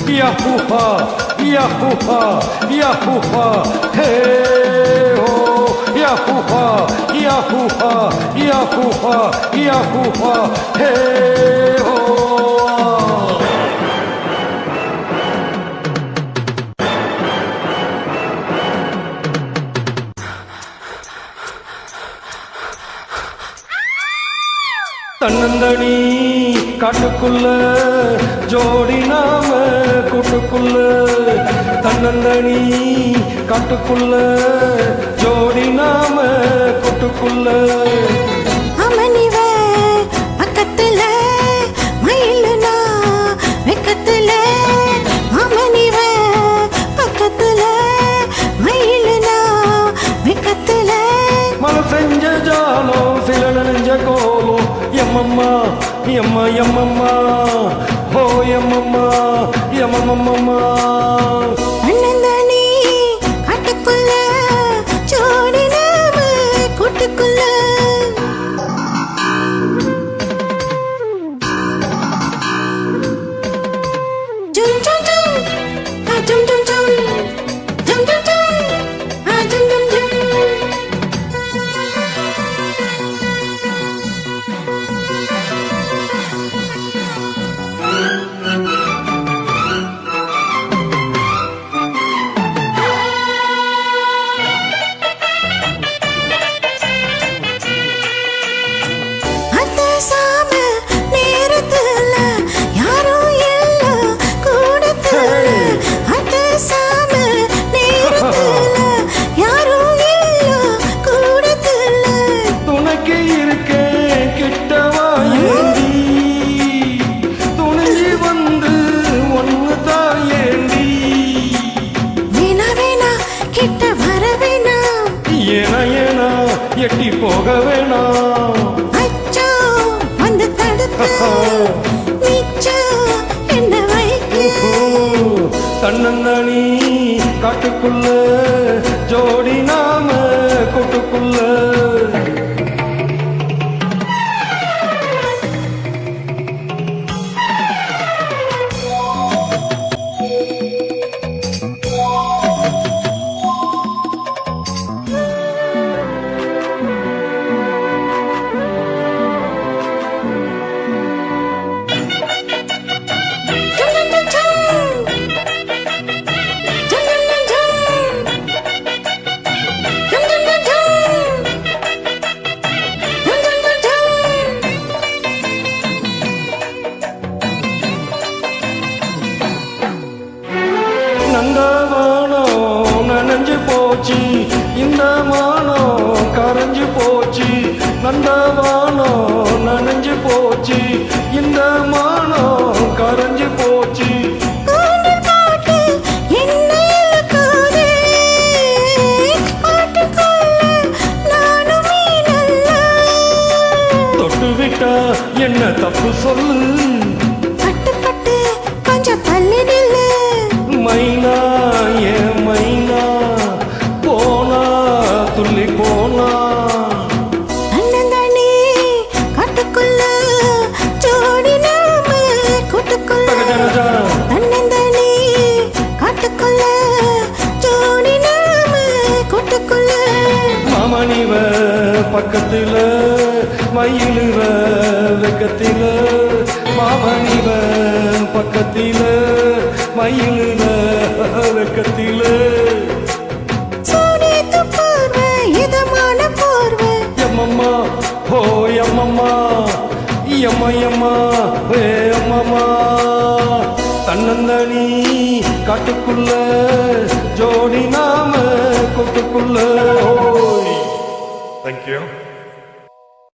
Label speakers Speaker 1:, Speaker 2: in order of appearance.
Speaker 1: Yahuha, Yahuha, Yahuha, hey ho, Yahuha, Yahuha, Yahuha, Yahuha, hey ho. தன்னந்தனி காட்டுக்குள்ள ஜோடி நாம கூட்டுக்குள்ள தன்னந்தனி காட்டுக்குள்ள ஜோடி நாம கூட்டுக்குள்ள
Speaker 2: அமனிவ பக்கத்துல மயிலுனா வெக்கத்துல அமனிவ பக்கத்துல மயிலுனா வெக்கத்துல
Speaker 1: மலை செஞ்ச ஜாலோ சில நெஞ்ச கோலோ எம்மம்மா எம்மா எம்மம்மா ஹோ எம்மம்மா எம்மம்மம்மா
Speaker 2: அண்ணந்தனி காட்டுக்குள்ள ஜோடி நாம கூட்டுக்குள்ள ஜும் ஜும் ஜும் ஆ ஜும் ஜும் ஜும் ஜும் ஜும் ஜும் ஆ ஜும் ஜும் ஜும் அந்த சாம நேரத்துல யாரும் இல்ல கூடத்துல அந்த சாம நேரத்துல யாரும் இல்ல கூடத்துல
Speaker 1: துணைக்கு இருக்கேன் கிட்டவா ஏண்டி துணிஞ்சி வந்து ஒன்னு தாயேண்டி
Speaker 2: வேணா வேணா கிட்ட வர வேணா
Speaker 1: ஏனா ஏனா எட்டி போக வேணாம்
Speaker 2: அச்சோ வந்து தடுத்து நிச்சோ என்ன வைக்கு
Speaker 1: தன்னந்தனி காட்டுக்குள்ள ஜோடி நாம கூட்டுக்குள்ள நந்தவானம் நனைஞ்சு போச்சு இந்த மானம் கரைஞ்சு போச்சு நந்தவானம் நனைஞ்சு போச்சு இந்த மானம் கரைஞ்சு போச்சு தொட்டு விட்டா என்ன தப்பு சொல்லு
Speaker 2: பட்டு பட்டு கொஞ்சம் தள்ளி நில்லு
Speaker 1: மைனா ஏன் மைனா போனா துள்ளி போனா
Speaker 2: அண்ணந்தனி காட்டுக்குள்ள ஜோடி நாம கூட்டுக்குள்ள அண்ணந்தனி காட்டுக்குள்ள ஜோடி நாம கூட்டுக்குள்ள
Speaker 1: மாமணிவ பக்கத்துல மயிலுவ வெக்கத்தில மாமணிவ பக்கத்தில மயிலுவ வெக்கத்தில
Speaker 2: சூடித்து போர்வை இதமான போர்வை
Speaker 1: எம்மம்மா ஹோ எம்மம்மா எம்மா எம்மா ஹே எம்மம்மா தன்னந்தனி காட்டுக்குள்ள ஜோடி நாம கூட்டுக்குள்ள. Thank you.